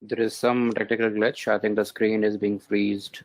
There is some technical glitch. I think the screen is being freezed.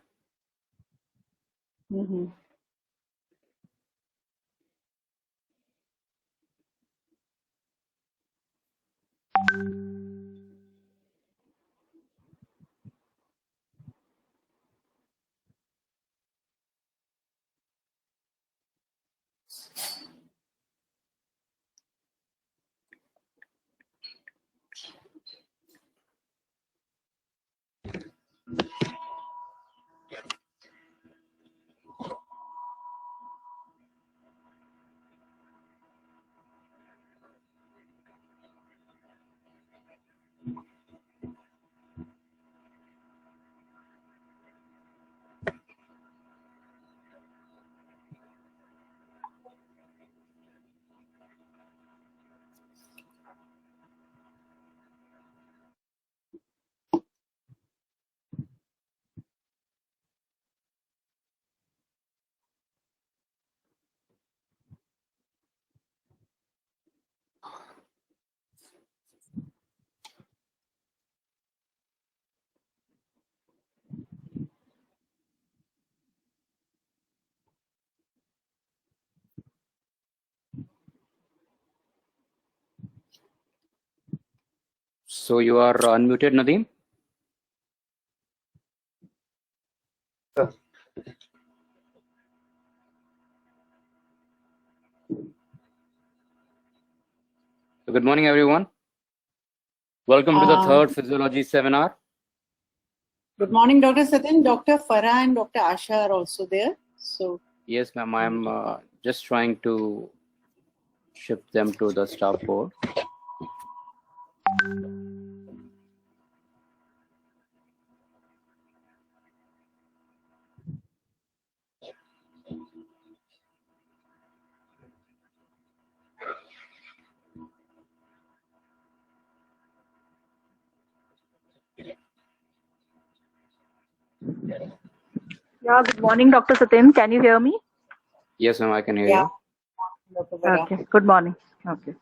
So you are unmuted, Nadeem? Sir. Good morning, everyone. Welcome to the third physiology seminar. Good morning, Dr. Satin. Dr. Farah and Dr. Asha are also there. So yes, ma'am. I'm just trying to shift them to the staff board. Yeah, good morning, Dr. Satin. Can you hear me? Yes, ma'am, I can hear you. Dr. Farah. Okay, good morning. Okay.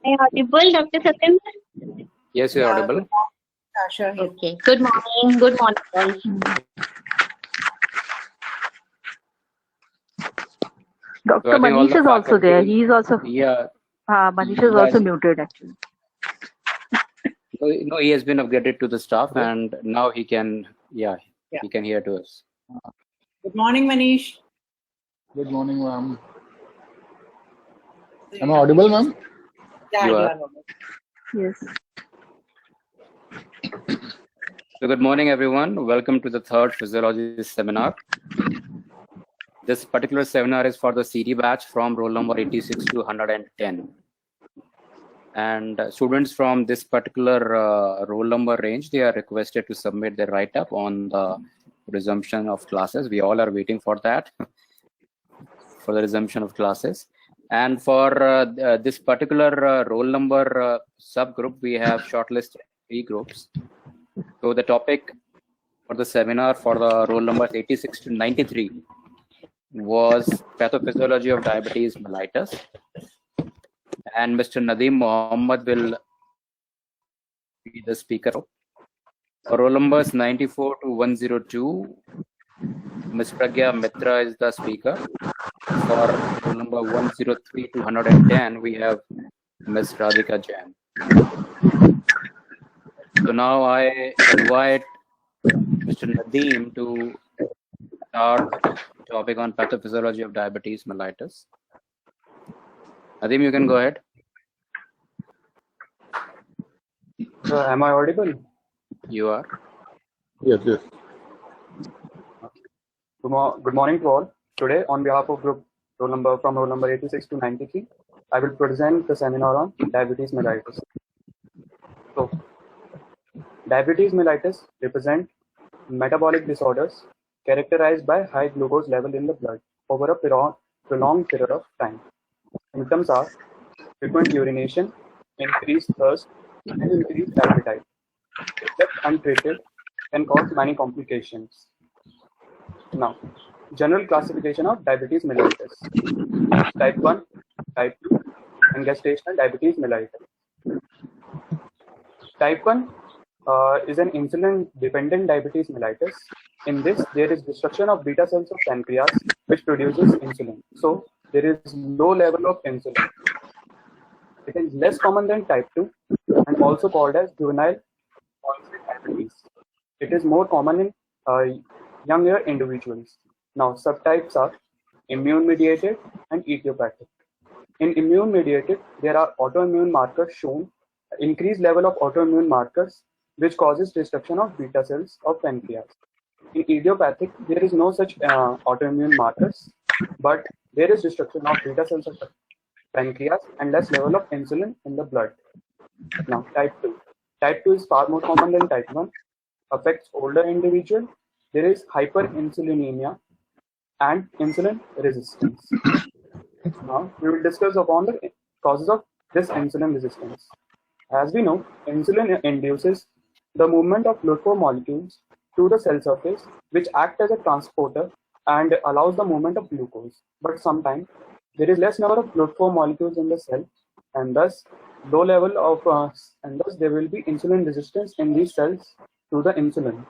Am I audible, Dr. Satyam? Yes, you're audible. Good morning, Asha here. Okay. Good morning. Good morning, guys. Dr. So I think all Manish the is also there. faculty- He is also. Yeah. Manish is also muted actually. No, he has been upgraded to the staff, and now he can. Yeah. He can hear to us. Good morning, Manish. Good morning, ma'am. Am I audible, ma'am? Yeah, You you are. are audible. Yes. So good morning, everyone. Welcome to the third physiology seminar. This particular seminar is for the CD batch from roll number 86 to 110. And students from this particular roll number range, they are requested to submit their write-up on the resumption of classes. We all are waiting for that, for the resumption of classes. And for this particular roll number subgroup, we have shortlisted 3 groups. So the topic for the seminar for the roll numbers 86 to 93 was pathophysiology of diabetes mellitus. And Mr. Nadeem Mohammed will be the speaker. For roll numbers 94 to 102, Ms. Pragya Mitra is the speaker. For roll number 103 to 110, we have Ms. Radhika Jain. So now I invite Mr. Nadeem to start the topic on pathophysiology of diabetes mellitus. Nadeem, you can go ahead. Am I audible? You are. Yes, yes. Good morning to all. Today, on behalf of group roll number 86 to 93, I will present the seminar on diabetes mellitus. So, diabetes mellitus represent metabolic disorders characterized by high glucose level in the blood over a prolonged period of time. Symptoms are frequent urination, increased thirst, and increased appetite. If left untreated, can cause many complications. Now, general classification of diabetes mellitus: type 1, type 2, and gestational diabetes mellitus. Type 1 is an insulin-dependent diabetes mellitus. In this, there is destruction of beta cells of pancreas, which produces insulin. So, there is low level of insulin. It is less common than type 2 and also called as juvenile onset diabetes. It is more common in younger individuals. Now, subtypes are immune-mediated and idiopathic. In immune-mediated, there are autoimmune markers shown, increased level of autoimmune markers, which causes destruction of beta cells of pancreas. In idiopathic, there is no such autoimmune markers, but there is destruction of beta cells of pancreas and less level of insulin in the blood. Now, type 2. Type 2 is far more common than type 1, affects older individuals. There is hyperinsulinemia and insulin resistance. Now, we will discuss upon the causes of this insulin resistance. As we know, insulin induces the movement of glucomolecules to the cell surface, which act as a transporter and allows the movement of glucose. But sometimes there is less number of glucomolecules in the cell, and thus low level of and thus there will be insulin resistance in these cells to the insulin.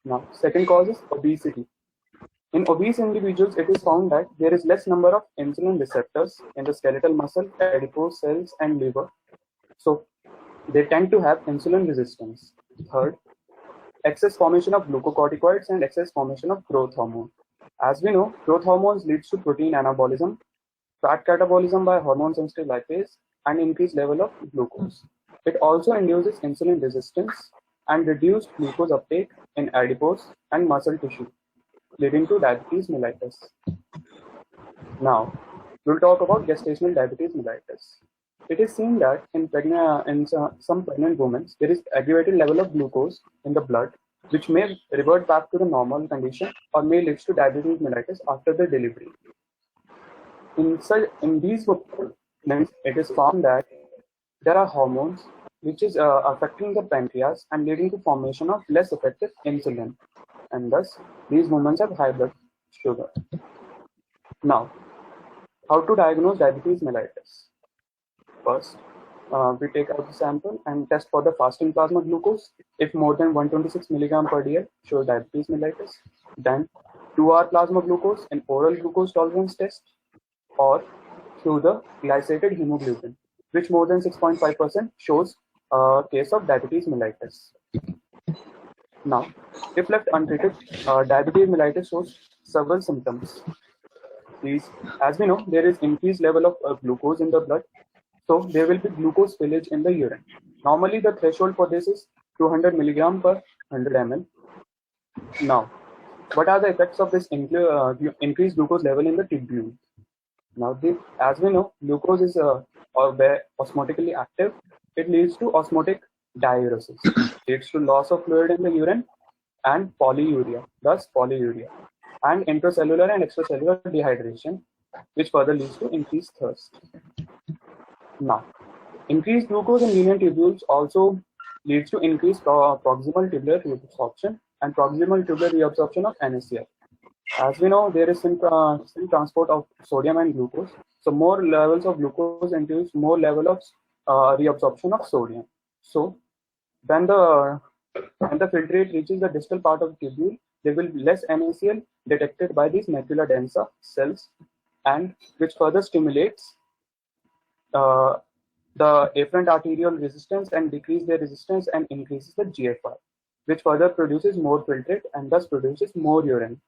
Now, second cause is obesity. In obese individuals, it is found that there is less number of insulin receptors in the skeletal muscle, adipose cells, and liver. So, they tend to have insulin resistance. Third, excess formation of glucocorticoids and excess formation of growth hormone. As we know, growth hormones leads to protein anabolism, fat catabolism by hormone-sensitive lipase, and increased level of glucose. It also induces insulin resistance and reduced glucose uptake in adipose and muscle tissue, leading to diabetes mellitus. Now, we'll talk about gestational diabetes mellitus. It is seen that in some pregnant women, there is aggravated level of glucose in the blood, which may revert back to the normal condition or may lead to diabetes mellitus after the delivery. In these women, it is found that there are hormones which is affecting the pancreas and leading to formation of less effective insulin, and thus these women have high blood sugar. Now, how to diagnose diabetes mellitus? First, we take out the sample and test for the fasting plasma glucose. If more than 126 mg per dl shows diabetes mellitus, then 2-hour plasma glucose and oral glucose tolerance test, or through the glycated hemoglobin, which more than 6.5% shows a case of diabetes mellitus. Now, if left untreated, diabetes mellitus shows several symptoms. As we know, there is increased level of glucose in the blood, so there will be glucose spillage in the urine. Normally, the threshold for this is 200 mg per 100 ml. Now, what are the effects of this increased glucose level in the tubule? Now, as we know, glucose is osmotically active. It leads to osmotic diuresis. Leads to loss of fluid in the urine and polyuria, thus polyuria, and intracellular and extracellular dehydration, which further leads to increased thirst. Now, increased glucose in venous tubules also leads to increased proximal tubular reabsorption and proximal tubular reabsorption of NaCl. As we know, there is some transport of sodium and glucose. So more levels of glucose induce more level of reabsorption of sodium. So when the filtrate reaches the distal part of the tubule, there will be less NaCl detected by these macula densa cells, and which further stimulates the afferent arterial resistance and decrease their resistance and increases the GFR, which further produces more filtrate and thus produces more urine.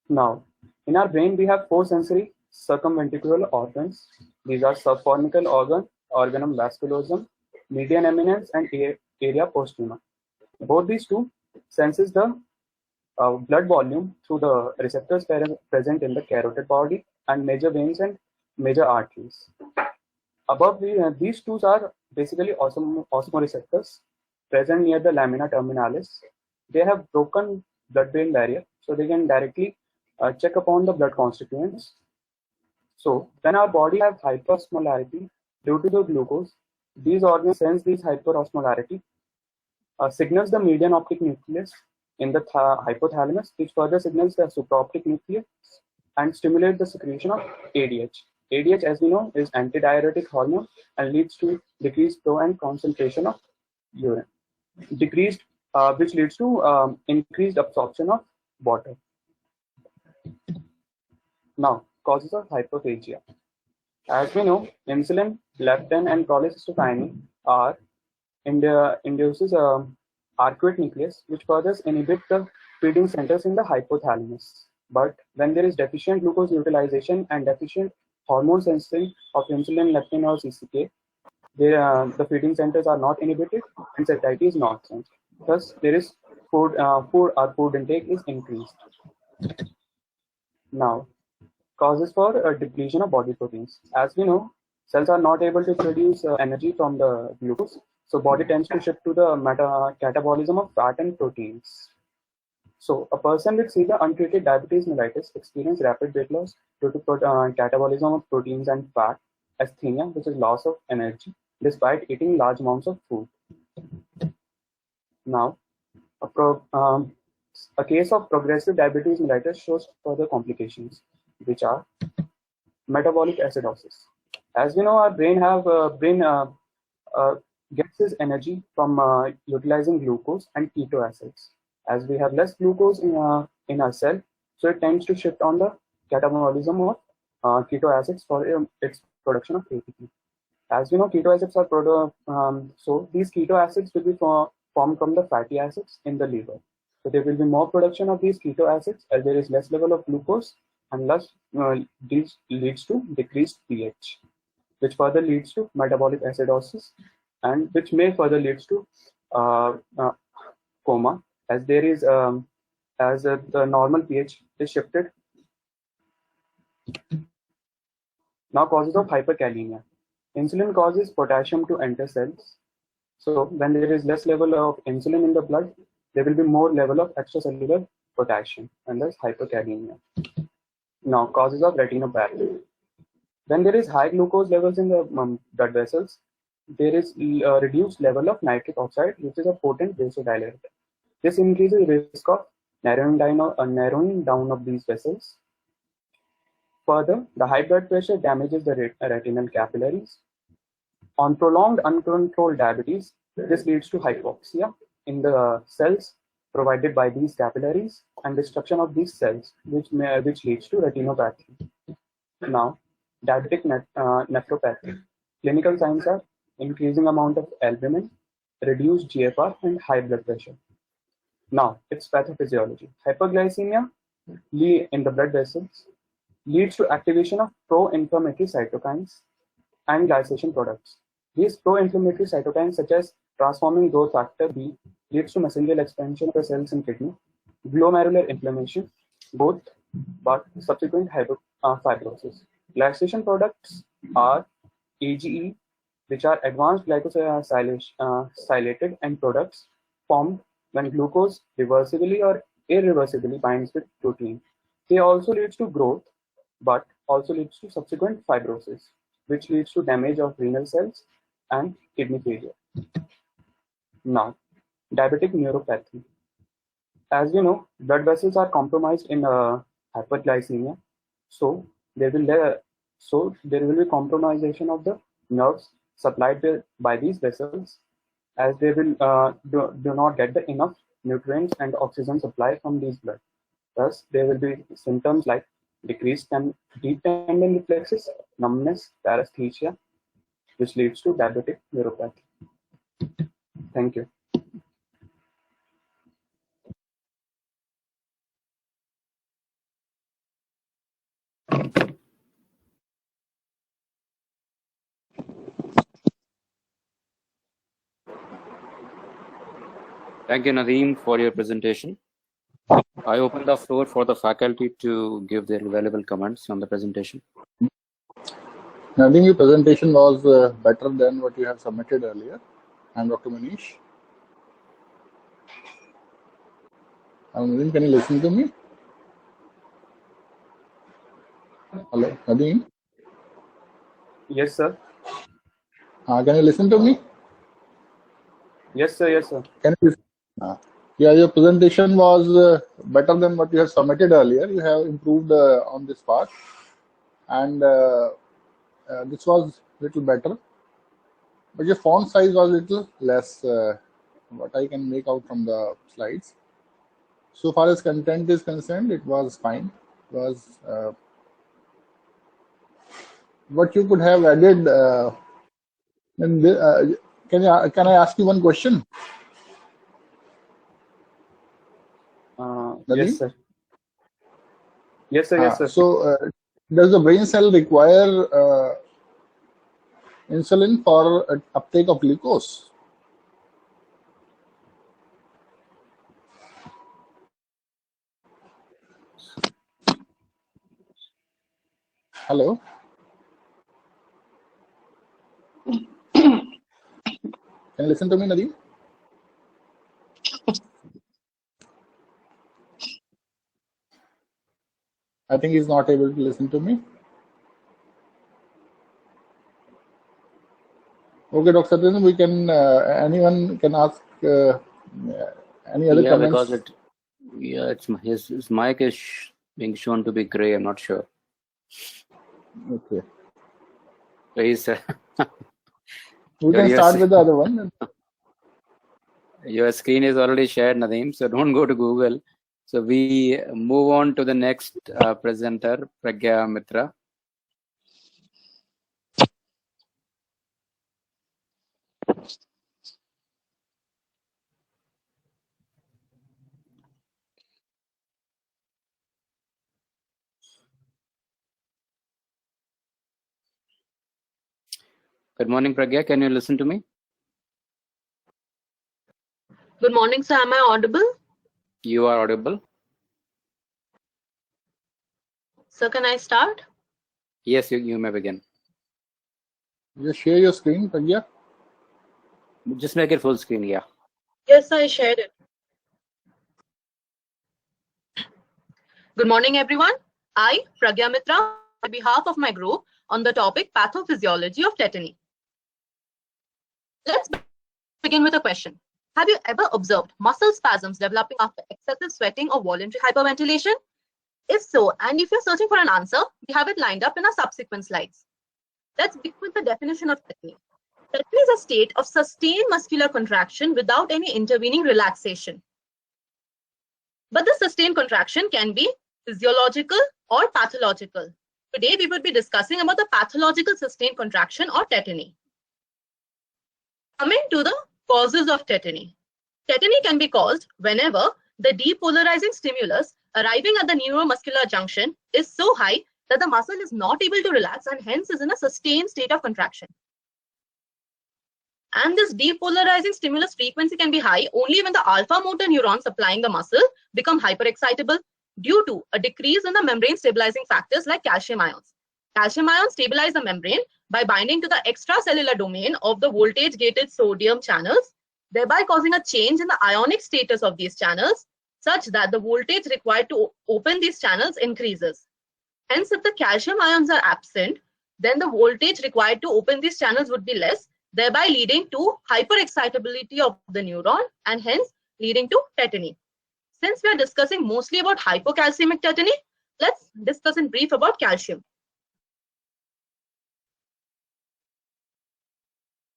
Now, in our brain, we have 4 sensory circumventricular organs. These are subfornical organ, organum vasculosum, median eminence, and area posterior. Both these two senses the blood volume through the receptors present in the carotid body and major veins and major arteries. Above these two are basically osmoreceptors present near the lamina terminalis. They have broken blood-brain barrier, so they can directly check upon the blood constituents. So when our body have hyperosmolarity due to the glucose, these organs sense this hyperosmolarity, signals the median optic nucleus in the hypothalamus, which further signals the supraoptic nucleus and stimulate the secretion of ADH. ADH, as we know, is antidiuretic hormone and leads to decreased flow and concentration of urine, which leads to increased absorption of water. Now, causes of hyperphagia. As we know, insulin, leptin, and cholecystokinin are induces arcuate nucleus, which further inhibit the feeding centers in the hypothalamus. But when there is deficient glucose utilization and deficient hormone sensing of insulin, leptin, or CCK, the feeding centers are not inhibited and satiety is not sensed. Thus, there is food intake is increased. Now, causes for depletion of body proteins. As we know, cells are not able to produce energy from the glucose, so body tends to shift to the catabolism of fat and proteins. So a person with severe untreated diabetes mellitus experience rapid weight loss due to catabolism of proteins and fat, asthenia, which is loss of energy, despite eating large amounts of food. Now, a case of progressive diabetes mellitus shows further complications, which are metabolic acidosis. As we know, our brain gets its energy from utilizing glucose and keto acids. As we have less glucose in our cell, so it tends to shift on the catabolism of keto acids for its production of ATP. As we know, keto acids are so these keto acids will be formed from the fatty acids in the liver. So there will be more production of these keto acids as there is less level of glucose, and thus this leads to decreased pH, which further leads to metabolic acidosis, and which may further leads to coma, as there is the normal pH is shifted. Now, causes of hyperkalemia. Insulin causes potassium to enter cells. So when there is less level of insulin in the blood, there will be more level of extracellular potassium, and thus hyperkalemia. Now, causes of retinopathy. When there is high glucose levels in the blood vessels, there is reduced level of nitric oxide, which is a potent vasodilator. This increases risk of narrowing down of these vessels. Further, the high blood pressure damages the retinal capillaries. On prolonged uncontrolled diabetes, this leads to hypoxia in the cells provided by these capillaries and destruction of these cells, which leads to retinopathy. Now, diabetic nephropathy. Clinical signs are increasing amount of albumin, reduced GFR, and high blood pressure. Now, its pathophysiology. Hyperglycemia in the blood vessels leads to activation of pro-inflammatory cytokines and glycation products. These pro-inflammatory cytokines, such as transforming growth factor B, leads to mesangial expansion of the cells in kidney, glomerular inflammation, both, but subsequent fibrosis. Glycation products are AGE, which are advanced glycosylated end products formed when glucose reversibly or irreversibly binds with protein. They also leads to growth, but also leads to subsequent fibrosis, which leads to damage of renal cells and kidney failure. Now, diabetic neuropathy. As we know, blood vessels are compromised in hyperglycemia, so there will be compromisation of the nerves supplied by these vessels, as they will do not get the enough nutrients and oxygen supply from these blood. Thus, there will be symptoms like decreased deep tendon reflexes, numbness, paresthesia, which leads to diabetic neuropathy. Thank you. Thank you, Nadeem, for your presentation. I open the floor for the faculty to give their valuable comments on the presentation. I think your presentation was better than what you have submitted earlier. I'm Dr. Manish. Nadeem, can you listen to me? Hello, Nadeem. Yes, sir. Can you listen to me? Yes, sir. Yes, sir. Can you listen? Yeah, your presentation was better than what you had submitted earlier. You have improved on this part, and this was little better. But your font size was little less. What I can make out from the slides. So far as content is concerned, it was fine. It was what you could have added. Can I ask you one question? Nadeem? Yes, sir. Yes, sir. Yes, sir. So, does the brain cell require insulin for uptake of glucose? Hello? Can you listen to me, Nadeem? I think he's not able to listen to me. Okay, Dr. Satyan, we can, anyone can ask any other comments? Because his mic is being shown to be gray. I'm not sure. Okay. Please, We can Yes. start with the other one. your screen is already shared, Nadeem, so don't go to Google. So we move on to the next presenter, Pragya Mitra. Good morning, Pragya. Can you listen to me? Good morning, sir. Am I audible? You are audible. Sir, can I start? Yes, you may begin. Just share your screen, Pragya. Just make it full screen, yeah. Yes, I shared it. Good morning, everyone. I, Pragya Mitra, on behalf of my group on the topic pathophysiology of tetany. Let's begin with a question. Have you ever observed muscle spasms developing after excessive sweating or voluntary hyperventilation? If so, and if you're searching for an answer, we have it lined up in our subsequent slides. Let's begin with the definition of tetany. Tetany is a state of sustained muscular contraction without any intervening relaxation. But the sustained contraction can be physiological or pathological. Today, we will be discussing about the pathological sustained contraction or tetany. Coming to the causes of tetany. Tetany can be caused whenever the depolarizing stimulus arriving at the neuromuscular junction is so high that the muscle is not able to relax and hence is in a sustained state of contraction. And this depolarizing stimulus frequency can be high only when the alpha motor neurons supplying the muscle become hyperexcitable due to a decrease in the membrane stabilizing factors like calcium ions. Calcium ions stabilize the membrane by binding to the extracellular domain of the voltage-gated sodium channels, thereby causing a change in the ionic status of these channels such that the voltage required to open these channels increases. Hence, if the calcium ions are absent, then the voltage required to open these channels would be less, thereby leading to hyperexcitability of the neuron and hence leading to tetany. Since we are discussing mostly about hypocalcemic tetany, let's discuss in brief about calcium.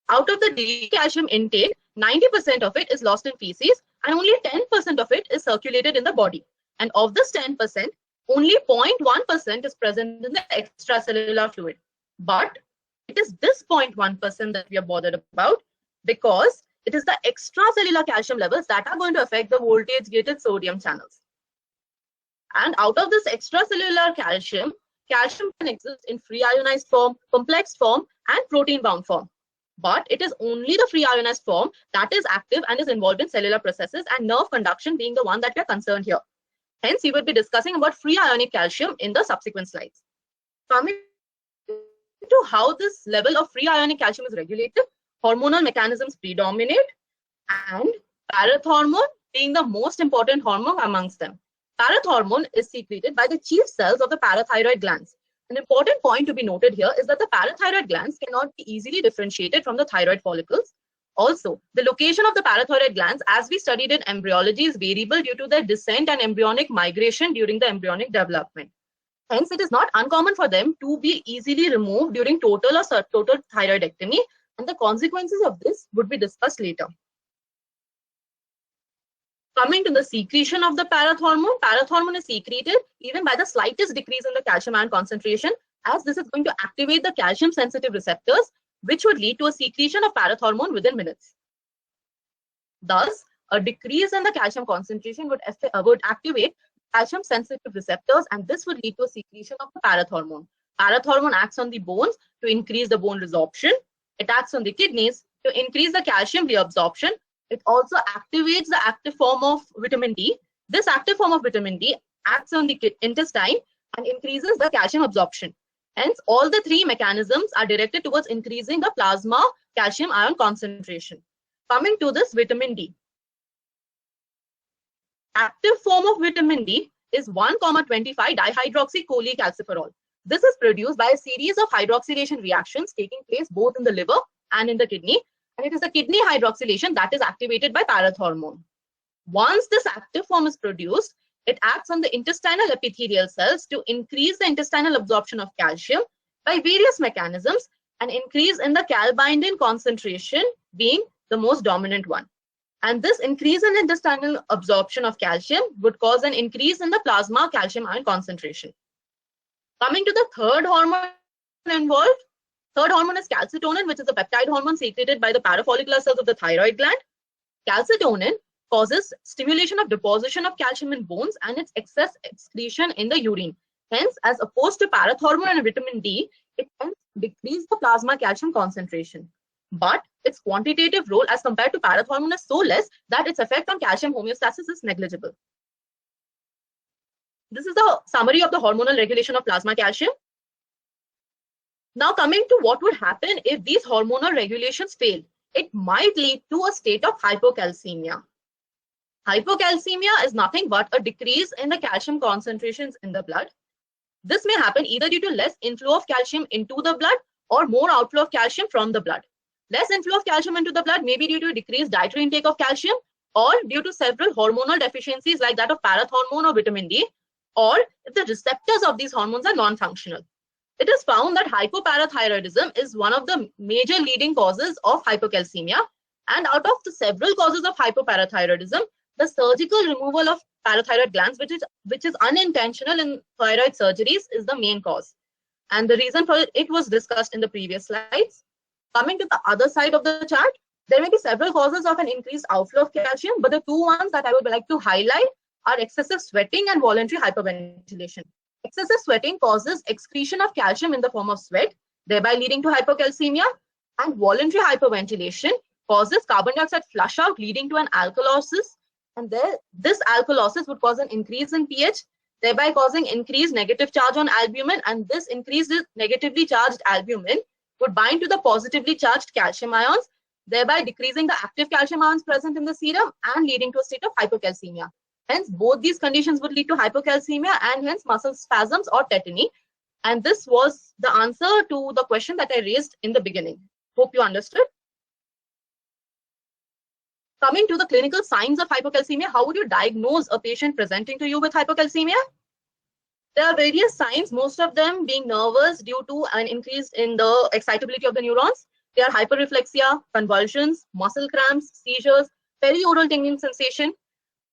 Out of the daily calcium intake, 90% of it is lost in feces and only 10% of it is circulated in the body. And of this 10%, only 0.1% is present in the extracellular fluid. But it is this 0.1% that we are bothered about because it is the extracellular calcium levels that are going to affect the voltage-gated sodium channels. And out of this extracellular calcium, calcium can exist in free ionized form, complex form, and protein-bound form. But it is only the free ionized form that is active and is involved in cellular processes and nerve conduction being the one that we are concerned here. Hence, we will be discussing about free ionic calcium in the subsequent slides. Coming to how this level of free ionic calcium is regulated, hormonal mechanisms predominate and parathormone being the most important hormone amongst them. Parathormone is secreted by the chief cells of the parathyroid glands. An important point to be noted here is that the parathyroid glands cannot be easily differentiated from the thyroid follicles. Also, the location of the parathyroid glands, as we studied in embryology, is variable due to their descent and embryonic migration during the embryonic development. Hence, it is not uncommon for them to be easily removed during total or total thyroidectomy, and the consequences of this would be discussed later. Coming to the secretion of the parathormone is secreted even by the slightest decrease in the calcium ion concentration, as this is going to activate the calcium sensitive receptors, which would lead to a secretion of parathormone within minutes. Thus, a decrease in the calcium concentration would activate calcium sensitive receptors, and this would lead to a secretion of the parathormone. Parathormone acts on the bones to increase the bone resorption. It acts on the kidneys to increase the calcium reabsorption. It also activates the active form of vitamin D. This active form of vitamin D acts on the intestine and increases the calcium absorption. Hence, all the three mechanisms are directed towards increasing the plasma calcium ion concentration. Coming to this vitamin D. Active form of vitamin D is 1,25 dihydroxycholecalciferol. This is produced by a series of hydroxylation reactions taking place both in the liver and in the kidney, and it is the kidney hydroxylation that is activated by parathormone. Once this active form is produced, it acts on the intestinal epithelial cells to increase the intestinal absorption of calcium by various mechanisms, and increase in the calbindin concentration being the most dominant one. And this increase in intestinal absorption of calcium would cause an increase in the plasma calcium ion concentration. Coming to the third hormone involved, third hormone is calcitonin, which is a peptide hormone secreted by the parafollicular cells of the thyroid gland. Calcitonin causes stimulation of deposition of calcium in bones and its excess excretion in the urine. Hence, as opposed to parathormone and vitamin D, it can decrease the plasma calcium concentration. But its quantitative role as compared to parathormone is so less that its effect on calcium homeostasis is negligible. This is the summary of the hormonal regulation of plasma calcium. Now coming to what would happen if these hormonal regulations fail. It might lead to a state of hypocalcemia. Hypocalcemia is nothing but a decrease in the calcium concentrations in the blood. This may happen either due to less inflow of calcium into the blood or more outflow of calcium from the blood. Less inflow of calcium into the blood may be due to decreased dietary intake of calcium, or due to several hormonal deficiencies like that of parathormone or vitamin D, or if the receptors of these hormones are non-functional. It is found that hypoparathyroidism is one of the major leading causes of hypocalcemia, and out of the several causes of hypoparathyroidism, the surgical removal of parathyroid glands, which is unintentional in thyroid surgeries, is the main cause. And the reason for it was discussed in the previous slides. Coming to the other side of the chart, there may be several causes of an increased outflow of calcium, but the two ones that I would like to highlight are excessive sweating and voluntary hyperventilation. Excessive sweating causes excretion of calcium in the form of sweat, thereby leading to hypocalcemia, and voluntary hyperventilation causes carbon dioxide flush out, leading to an alkalosis, and this alkalosis would cause an increase in pH, thereby causing increased negative charge on albumin, and this increased negatively charged albumin would bind to the positively charged calcium ions, thereby decreasing the active calcium ions present in the serum and leading to a state of hypocalcemia. Hence, both these conditions would lead to hypocalcemia and hence muscle spasms or tetany. And this was the answer to the question that I raised in the beginning. Hope you understood. Coming to the clinical signs of hypocalcemia, how would you diagnose a patient presenting to you with hypocalcemia? There are various signs, most of them being nervous due to an increase in the excitability of the neurons. They are hyperreflexia, convulsions, muscle cramps, seizures, perioral tingling sensation.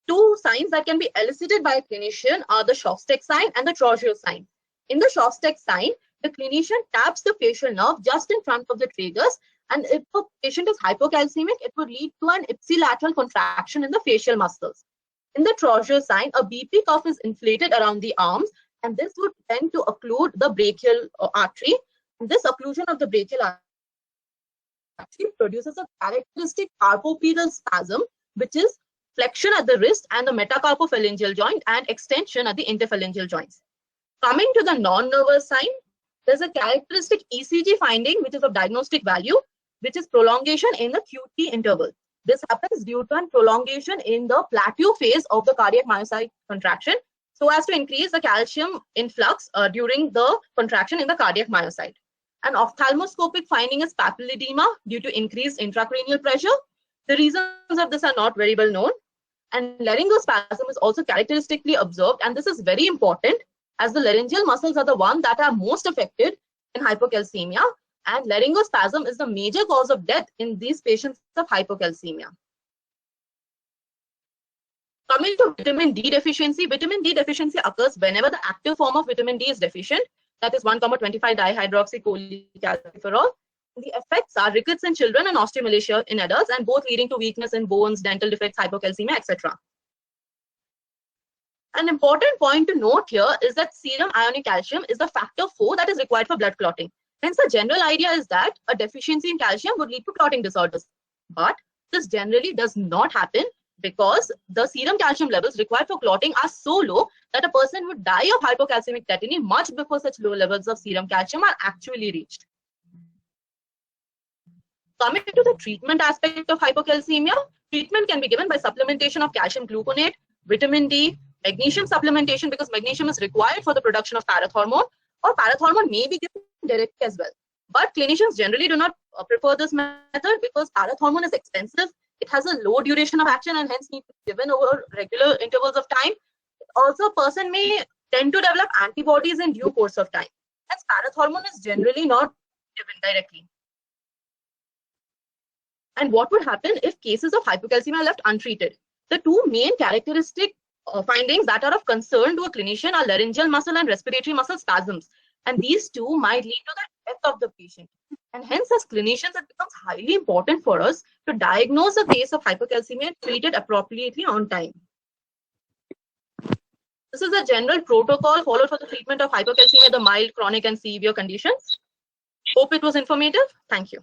Two signs that can be elicited by a clinician are the Shostak sign and the Trousseau sign. In the Shostak sign, the clinician taps the facial nerve just in front of the tragus, and if the patient is hypocalcemic, it would lead to an ipsilateral contraction in the facial muscles. In the Trousseau sign, a BP cuff is inflated around the arms, and this would tend to occlude the brachial artery. And this occlusion of the brachial artery produces a characteristic carpopedal spasm, which is flexion at the wrist and the metacarpophalangeal joint and extension at the interphalangeal joints. Coming to the non-nervous sign, there's a characteristic ECG finding which is of diagnostic value, which is prolongation in the QT interval. This happens due to a prolongation in the plateau phase of the cardiac myocyte contraction, so as to increase the calcium influx during the contraction in the cardiac myocyte. An ophthalmoscopic finding is papilledema due to increased intracranial pressure. The reasons of this are not very well known. And laryngospasm is also characteristically observed, and this is very important as the laryngeal muscles are the ones that are most affected in hypocalcemia, and laryngospasm is the major cause of death in these patients of hypocalcemia. Coming to vitamin D deficiency occurs whenever the active form of vitamin D is deficient, that is 1,25-dihydroxycholecalciferol. The effects are rickets in children and osteomalacia in adults, and both leading to weakness in bones, dental defects, hypocalcemia, etc. An important point to note here is that serum ionic calcium is the factor 4 that is required for blood clotting. Hence, the general idea is that a deficiency in calcium would lead to clotting disorders. But this generally does not happen because the serum calcium levels required for clotting are so low that a person would die of hypocalcemic tetany much before such low levels of serum calcium are actually reached. Coming to the treatment aspect of hypocalcemia, treatment can be given by supplementation of calcium gluconate, vitamin D, magnesium supplementation because magnesium is required for the production of parathormone, or parathormone may be given directly as well. But clinicians generally do not prefer this method because parathormone is expensive. It has a low duration of action and hence needs to be given over regular intervals of time. Also, a person may tend to develop antibodies in due course of time. Hence, parathormone is generally not given directly. And what would happen if cases of hypocalcemia are left untreated? The two main characteristic findings that are of concern to a clinician are laryngeal muscle and respiratory muscle spasms. And these two might lead to the death of the patient. And hence, as clinicians, it becomes highly important for us to diagnose a case of hypocalcemia and treat it appropriately on time. This is a general protocol followed for the treatment of hypocalcemia, the mild, chronic, and severe conditions. Hope it was informative. Thank you.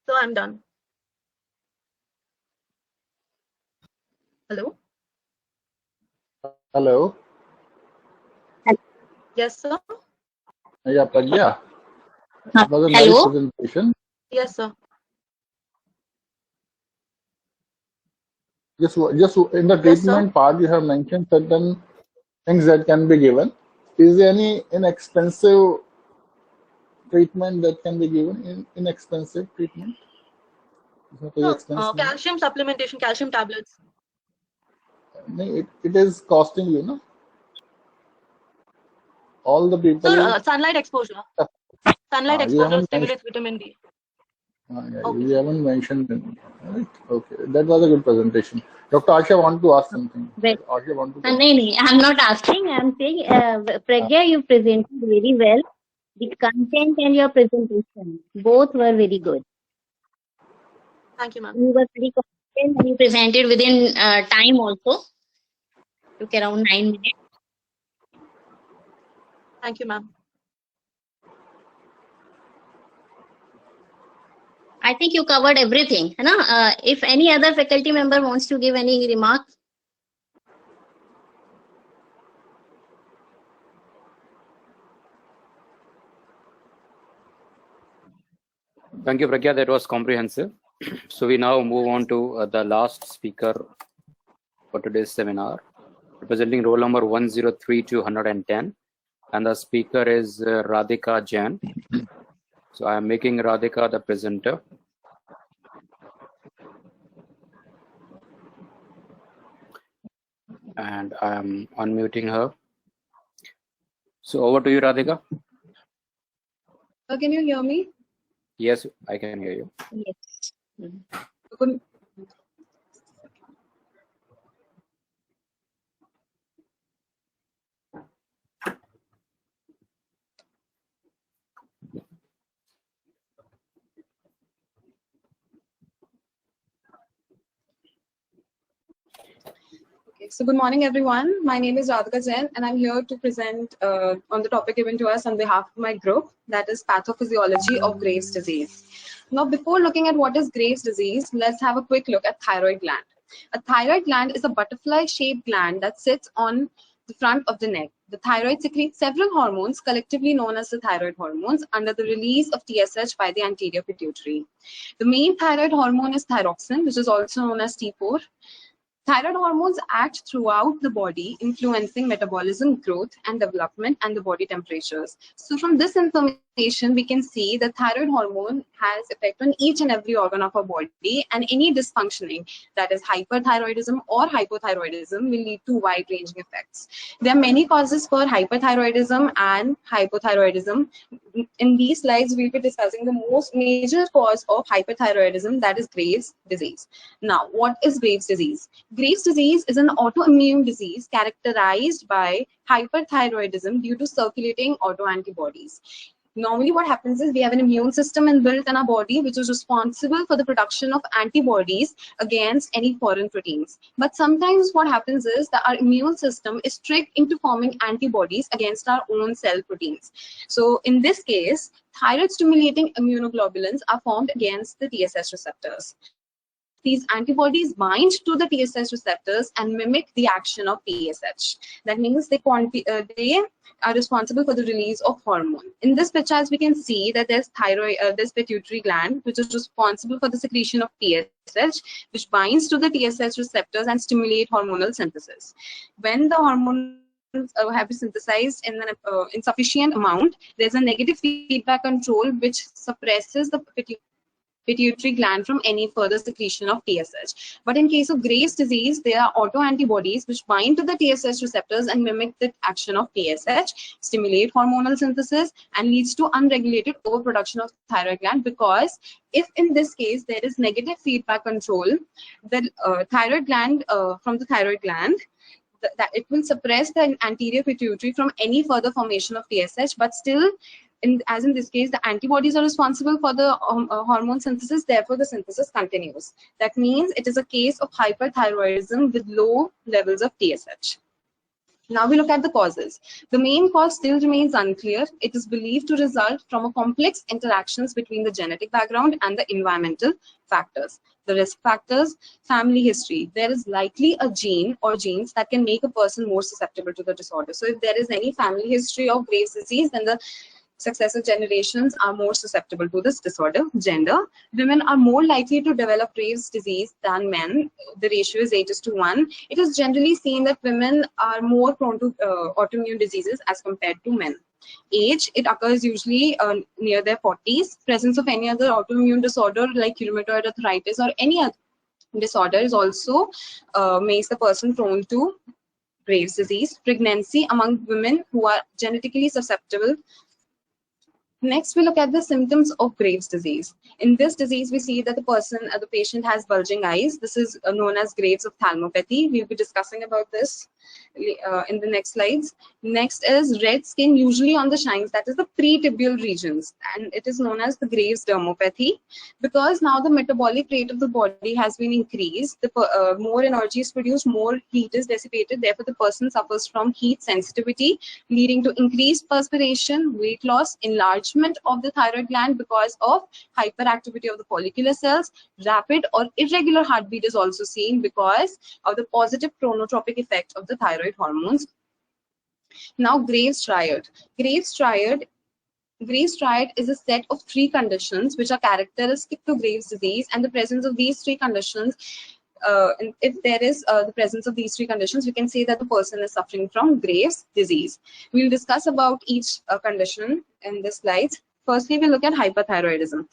So I'm done. Hello? Hello. Yes, sir. Yeah, Pragya. It was a nice Hello. presentation. Yes, sir. Just in the Yes, sir. treatment part, you have mentioned certain things that can be given. Is there any inexpensive treatment that can be given? Inexpensive treatment? It's not very No, expensive. calcium supplementation, calcium tablets. No, it is costing you, no? All the people. Sir, sunlight exposure. Sunlight You exposure haven't stimulates vitamin D. yeah, Okay. you haven't mentioned them. Right? Okay, that was a good presentation. Dr. Asha want to ask something. Well, Asha want to. no, I'm not asking. I'm saying, Pragya, you presented very well. The content and your presentation, both were very good. Thank you, ma'am. You were pretty confident and you presented within time also. Took around 9 minutes. Thank you, ma'am. I think you covered everything. If any other faculty member wants to give any remarks. Thank you, Pragya. That was comprehensive. So we now move on to the last speaker for today's seminar, representing roll number 103-210. And the speaker is Radhika Jain. So I am making Radhika the presenter. And I am unmuting her. So over to you, Radhika. Can you hear me? Yes, I can hear you. Yes. Good. So good morning, everyone. My name is Radhika Jain, and I'm here to present on the topic given to us on behalf of my group, that is pathophysiology of Graves' disease. Now, before looking at what is Graves' disease, let's have a quick look at thyroid gland. A thyroid gland is a butterfly-shaped gland that sits on the front of the neck. The thyroid secretes several hormones, collectively known as the thyroid hormones, under the release of TSH by the anterior pituitary. The main thyroid hormone is thyroxine, which is also known as T4. Thyroid hormones act throughout the body, influencing metabolism, growth, and development, and the body temperatures. So from this information, we can see that thyroid hormone has effect on each and every organ of our body, and any dysfunctioning, that is hyperthyroidism or hypothyroidism, will lead to wide-ranging effects. There are many causes for hyperthyroidism and hypothyroidism. In these slides, we'll be discussing the most major cause of hyperthyroidism, that is Graves' disease. Now, what is Graves' disease? Graves' disease is an autoimmune disease characterized by hyperthyroidism due to circulating autoantibodies. Normally what happens is we have an immune system inbuilt in our body which is responsible for the production of antibodies against any foreign proteins. But sometimes what happens is that our immune system is tricked into forming antibodies against our own cell proteins. So in this case, thyroid stimulating immunoglobulins are formed against the TSH receptors. These antibodies bind to the TSH receptors and mimic the action of TSH. That means they are responsible for the release of hormone. In this picture, as we can see, that there's this pituitary gland, which is responsible for the secretion of TSH, which binds to the TSH receptors and stimulate hormonal synthesis. When the hormone have been synthesized in sufficient amount, there's a negative feedback control which suppresses the pituitary gland from any further secretion of TSH. But in case of Graves' disease, there are autoantibodies which bind to the TSH receptors and mimic the action of TSH, stimulate hormonal synthesis, and leads to unregulated overproduction of thyroid gland, because if in this case there is negative feedback control, the thyroid gland from the thyroid gland, that it will suppress the anterior pituitary from any further formation of TSH, but still, as in this case, the antibodies are responsible for the hormone synthesis, therefore the synthesis continues. That means it is a case of hyperthyroidism with low levels of TSH. Now we look at the causes. The main cause still remains unclear. It is believed to result from a complex interactions between the genetic background and the environmental factors. The risk factors, family history. There is likely a gene or genes that can make a person more susceptible to the disorder. So if there is any family history of Graves' disease, then the successive generations are more susceptible to this disorder. Gender. Women are more likely to develop Graves' disease than men. The ratio is 8:1. It is generally seen that women are more prone to autoimmune diseases as compared to men. Age, it occurs usually near their 40s. Presence of any other autoimmune disorder like rheumatoid arthritis or any other disorder is also makes the person prone to Graves' disease. Pregnancy among women who are genetically susceptible. Next, we look at the symptoms of Graves' disease. In this disease, we see that the patient has bulging eyes. This is known as Graves' ophthalmopathy. We'll be discussing about this in the next slides. Next is red skin, usually on the shines, that is the pretibial regions, and it is known as the Graves' dermopathy. Because now the metabolic rate of the body has been increased, more energy is produced, more heat is dissipated, therefore the person suffers from heat sensitivity, leading to increased perspiration, weight loss, enlargement of the thyroid gland because of hyperactivity of the follicular cells. Rapid or irregular heartbeat is also seen because of the positive chronotropic effect of the thyroid hormones. Now, Graves' triad. Graves' triad is a set of 3 conditions which are characteristic to Graves' disease, and the presence of these 3 conditions, if there is the presence of these 3 conditions, we can say that the person is suffering from Graves' disease. We'll discuss about each condition in the slides. Firstly, we'll look at hyperthyroidism.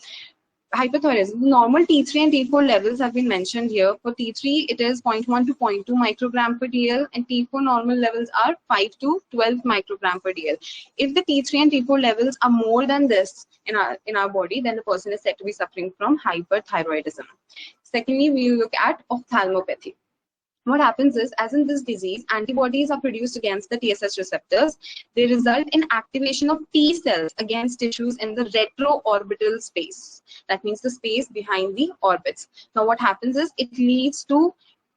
Hyperthyroidism, normal T3 and T4 levels have been mentioned here. For T3, it is 0.1 to 0.2 microgram per DL, and T4 normal levels are 5 to 12 microgram per DL. If the T3 and T4 levels are more than this in our body, then the person is said to be suffering from hyperthyroidism. Secondly, we look at ophthalmopathy. What happens is, as in this disease, antibodies are produced against the TSH receptors. They result in activation of T cells against tissues in the retroorbital space. That means the space behind the orbits. Now what happens is, it leads to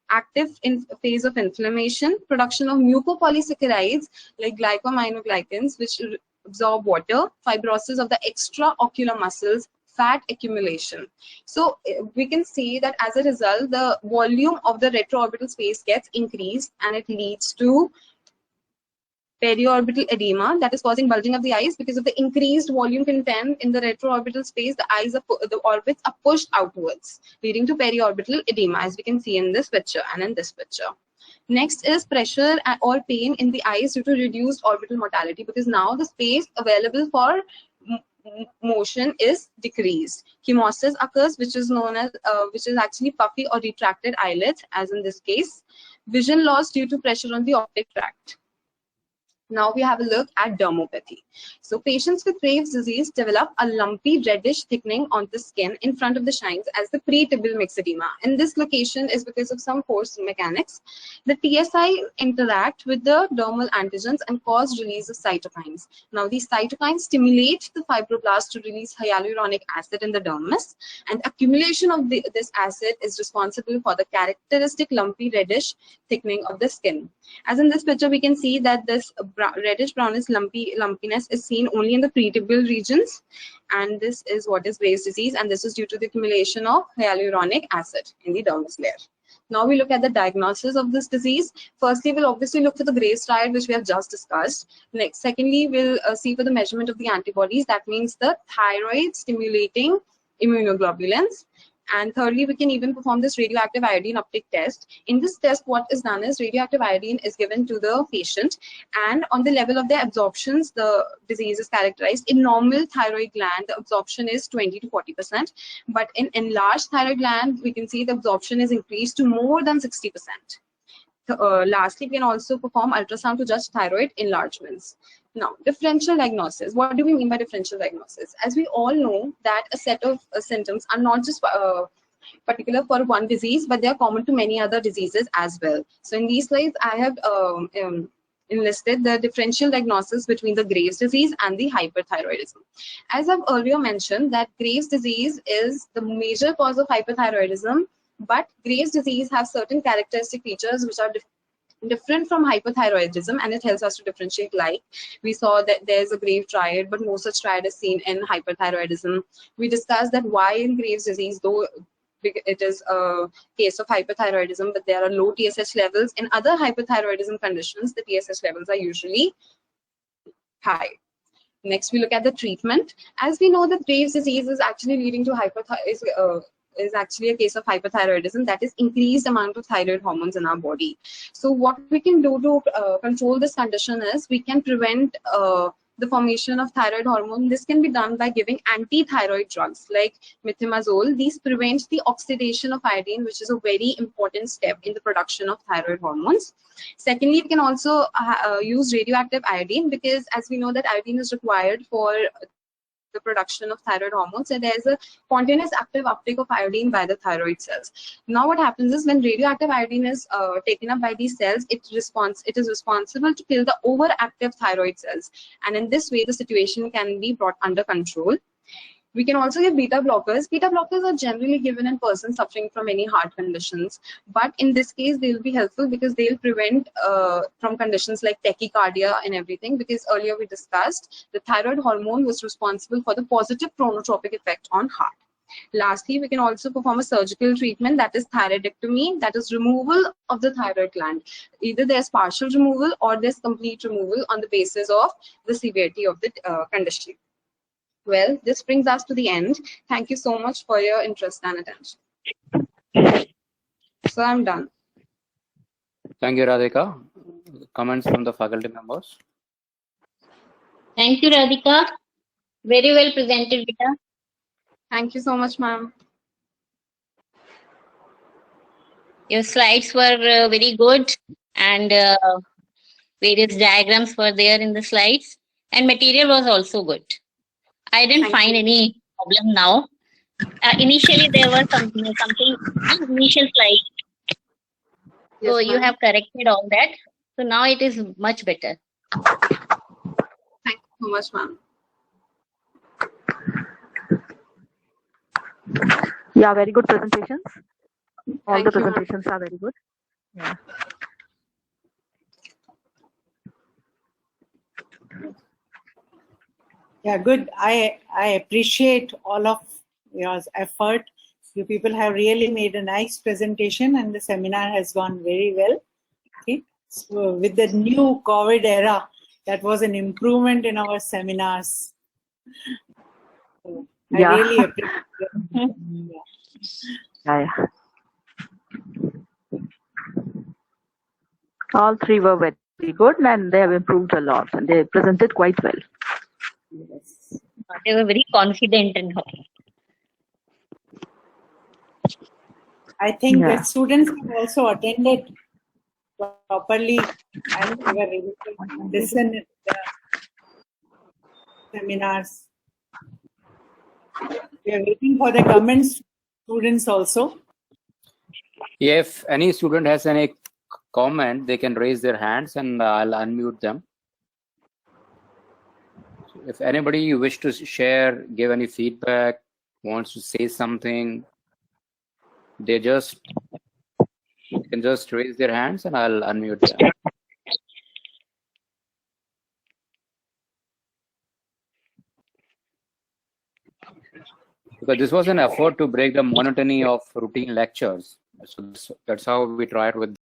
active phase of inflammation, production of mucopolysaccharides like glycosaminoglycans, which absorb water, fibrosis of the extraocular muscles, fat accumulation. So we can see that as a result, the volume of the retroorbital space gets increased, and it leads to periorbital edema, that is causing bulging of the eyes because of the increased volume content in the retroorbital space. The orbits are pushed outwards, leading to periorbital edema, as we can see in this picture and in this picture. Next is pressure or pain in the eyes due to reduced orbital motility, because now the space available for motion is decreased. Chemosis occurs, which is known as which is actually puffy or retracted eyelids, as in this case. Vision loss due to pressure on the optic tract. Now we have a look at dermopathy. So patients with Graves' disease develop a lumpy reddish thickening on the skin in front of the shines as the pretibial myxedema. And this location is because of some force mechanics. The TSI interact with the dermal antigens and cause release of cytokines. Now these cytokines stimulate the fibroblasts to release hyaluronic acid in the dermis, and accumulation of this acid is responsible for the characteristic lumpy reddish thickening of the skin. As in this picture, we can see that this reddish brownish lumpiness is seen only in the pretibial regions, and this is what is Graves' disease, and this is due to the accumulation of hyaluronic acid in the dermis layer. Now we look at the diagnosis of this disease. Firstly, we'll obviously look for the Graves' triad, which we have just discussed. Next, secondly, we'll see for the measurement of the antibodies. That means the thyroid stimulating immunoglobulins. And thirdly, we can even perform this radioactive iodine uptake test. In this test, what is done is radioactive iodine is given to the patient, and on the level of their absorptions, the disease is characterized. In normal thyroid gland, the absorption is 20 to 40%, but in enlarged thyroid gland, we can see the absorption is increased to more than 60%. Lastly, we can also perform ultrasound to judge thyroid enlargements. Now, differential diagnosis. What do we mean by differential diagnosis? As we all know that a set of symptoms are not just particular for one disease, but they are common to many other diseases as well. So in these slides, I have enlisted the differential diagnosis between the Graves' disease and the hyperthyroidism. As I've earlier mentioned, that Graves' disease is the major cause of hyperthyroidism, but Graves' disease has certain characteristic features which are different from hyperthyroidism, and it helps us to differentiate. Like we saw that there's a Graves' triad, but no such triad is seen in hyperthyroidism. We discussed that why in Graves' disease, though it is a case of hyperthyroidism, but there are low TSH levels. In other hyperthyroidism conditions, the TSH levels are usually high. Next, we look at the treatment. As we know that Graves' disease is actually leading to is actually a case of hyperthyroidism, that is increased amount of thyroid hormones in our body. So what we can do to control this condition is we can prevent the formation of thyroid hormone. This can be done by giving anti-thyroid drugs like methimazole. These prevent the oxidation of iodine, which is a very important step in the production of thyroid hormones. Secondly, we can also use radioactive iodine, because as we know that iodine is required for the production of thyroid hormones, and there is a spontaneous active uptake of iodine by the thyroid cells. Now what happens is when radioactive iodine is taken up by these cells, it is responsible to kill the overactive thyroid cells, and in this way the situation can be brought under control. We can also give beta blockers. Beta blockers are generally given in persons suffering from any heart conditions, but in this case they will be helpful because they will prevent from conditions like tachycardia and everything, because earlier we discussed the thyroid hormone was responsible for the positive chronotropic effect on heart. Lastly, we can also perform a surgical treatment, that is thyroidectomy, that is removal of the thyroid gland. Either there's partial removal or there's complete removal on the basis of the severity of the condition. Well, this brings us to the end. Thank you so much for your interest and attention. So I'm done. Thank you, Radhika. Comments from the faculty members? Thank you, Radhika. Very well presented, Vita. Thank you so much, ma'am. Your slides were very good, and various diagrams were there in the slides, and material was also good. I didn't find any problem now. Initially, there was something initial slide. So you have corrected all that. So now it is much better. Thank you so much, ma'am. Yeah, very good presentations. All Thank the you, ma'am. presentations are very good. Yeah. Yeah, good. I appreciate all of your effort. You people have really made a nice presentation, and the seminar has gone very well. Okay. So with the new COVID era, that was an improvement in our seminars. So I Yeah. really appreciate it. Yeah. Yeah. All three were very good and they have improved a lot and they presented quite well. Yes. They were very confident and happy. I think Yeah. the students have also attended properly and they were able to listen to the seminars. We are waiting for the comments, students also. If any student has any comment, they can raise their hands and I'll unmute them. If anybody you wish to share, give any feedback, wants to say something, they can just raise their hands and I'll unmute them. Because this was an effort to break the monotony of routine lectures. So that's how we tried with